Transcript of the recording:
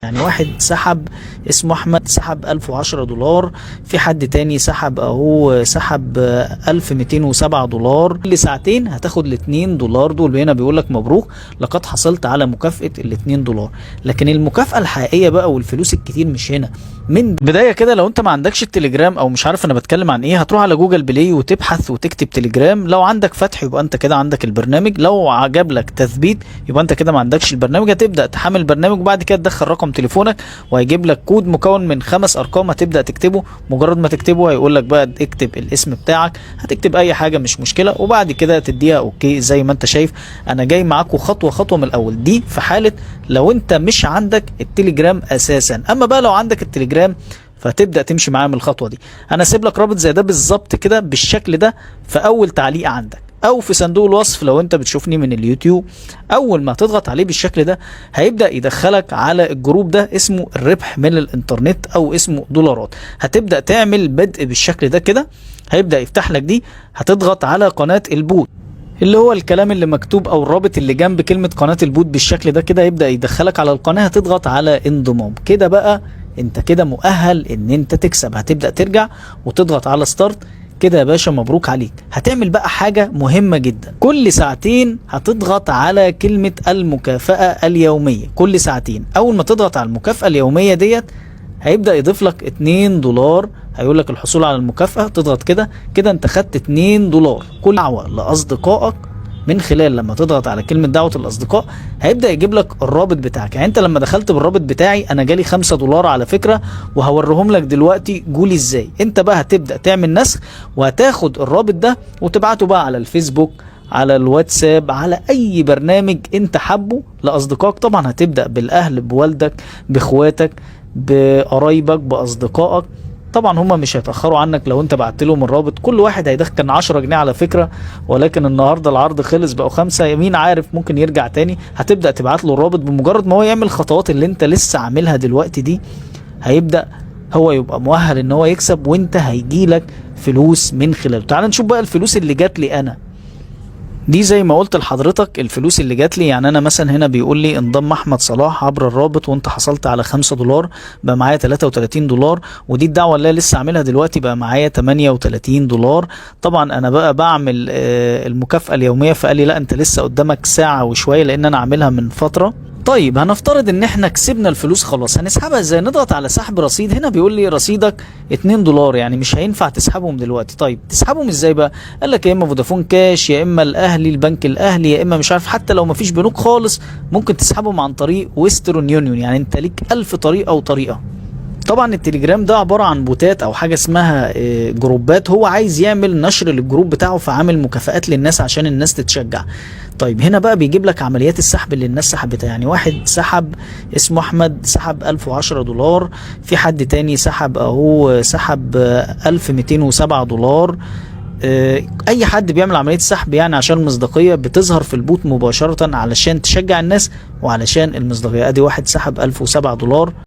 يعني واحد سحب اسمه احمد سحب 1010 دولار. في حد تاني سحب اهو سحب 1207 دولار. كل ساعتين هتاخد ال2 دولار دول. هنا بيقول لك مبروك لقد حصلت على مكافأة ال2 دولار. لكن المكافأة الحقيقية بقى والفلوس الكتير مش هنا. من بداية كده لو انت ما عندكش التليجرام او مش عارف انا بتكلم عن ايه، هتروح على جوجل بلاي وتبحث وتكتب تليجرام. لو عندك فتح يبقى انت كده عندك البرنامج، لو عجب لك تثبيت يبقى انت كده ما عندكش البرنامج. هتبدأ تحمل البرنامج وبعد كده تدخل رقم تليفونك وهيجيب لك كود مكون من 5 ارقام. هتبدا تكتبه، مجرد ما تكتبه هيقول لك بقى اكتب الاسم بتاعك، هتكتب اي حاجه مش مشكله وبعد كده تديها اوكي. زي ما انت شايف انا جاي معاكم خطوه خطوه من الاول. دي في حاله لو انت مش عندك التليجرام اساسا. اما بقى لو عندك التليجرام فتبدا تمشي معايا من الخطوه دي. انا سيب لك رابط زي ده بالظبط كده بالشكل ده في اول تعليق عندك او في صندوق الوصف لو انت بتشوفني من اليوتيوب. اول ما تضغط عليه بالشكل ده هيبدأ يدخلك على الجروب ده اسمه الربح من الانترنت او اسمه دولارات. هتبدأ تعمل بدء بالشكل ده كده، هيبدأ يفتح لك دي. هتضغط على قناة البوت اللي هو الكلام اللي مكتوب او الرابط اللي جنب كلمة قناة البوت بالشكل ده كده، يبدأ يدخلك على القناة. هتضغط على انضمام كده بقى انت كده مؤهل ان انت تكسب. هتبدأ ترجع وتضغط على ستارت كده يا باشا. مبروك عليك. هتعمل بقى حاجة مهمة جدا، كل ساعتين هتضغط على كلمة المكافأة اليومية. كل ساعتين اول ما تضغط على المكافأة اليومية ديت هيبدأ يضيف لك 2 دولار. هيقول لك الحصول على المكافأة، تضغط كده كده انت خدت 2 دولار. كل دعوة لأصدقائك من خلال لما تضغط على كلمة دعوة الأصدقاء هيبدأ يجيب لك الرابط بتاعك. يعني انت لما دخلت بالرابط بتاعي انا جالي 5 دولار على فكرة، وهوريهم لك دلوقتي جولي ازاي. انت بقى هتبدأ تعمل نسخ وهتاخد الرابط ده وتبعته بقى على الفيسبوك، على الواتساب، على اي برنامج انت حبه لاصدقائك. طبعا هتبدأ بالاهل، بوالدك، باخواتك، بقرايبك، باصدقائك. طبعا هما مش هيتاخروا عنك لو انت بعت لهم الرابط. كل واحد هيدخل 10 جنيه على فكره، ولكن النهارده العرض خلص بقوا 5. مين عارف ممكن يرجع تاني. هتبدا تبعت له الرابط. بمجرد ما هو يعمل الخطوات اللي انت لسه عاملها دلوقتي دي هيبدا هو يبقى مؤهل ان هو يكسب وانت هيجيلك فلوس من خلاله. تعال نشوف بقى الفلوس اللي جات لي انا دي. زي ما قلت لحضرتك الفلوس اللي جات لي، يعني انا مثلا هنا بيقول لي انضم احمد صلاح عبر الرابط وانت حصلت على 5 دولار، بقى معايا 33 دولار. ودي الدعوه اللي لسه عاملها دلوقتي بقى معايا 38 دولار. طبعا انا بقى بعمل المكافأة اليومية، فقال لي لا انت لسه قدامك ساعة وشوية لان انا عاملها من فترة. طيب هنفترض ان احنا كسبنا الفلوس خلاص، هنسحبها ازاي؟ نضغط على سحب رصيد. هنا بيقول لي رصيدك 2 دولار، يعني مش هينفع تسحبهم دلوقتي. طيب تسحبهم ازاي بقى؟ قال لك يا اما فودافون كاش، يا اما الاهلي البنك الاهلي، يا اما مش عارف. حتى لو مفيش بنوك خالص ممكن تسحبهم عن طريق ويسترن يونيون. يعني انت ليك 1000 طريقة وطريقة. طبعا التليجرام ده عبارة عن بوتات او حاجة اسمها جروبات. هو عايز يعمل نشر للجروب بتاعه فعامل مكافآت للناس عشان الناس تتشجع. طيب هنا بقى بيجيب لك عمليات السحب اللي الناس سحبتها. يعني واحد سحب اسمه احمد سحب 1010 دولار. في حد تاني سحب اهو سحب 1207 دولار. اي حد بيعمل عملية سحب يعني عشان المصداقية بتظهر في البوت مباشرة علشان تشجع الناس وعلشان المصداقية. ادي واحد سحب 1007 دولار.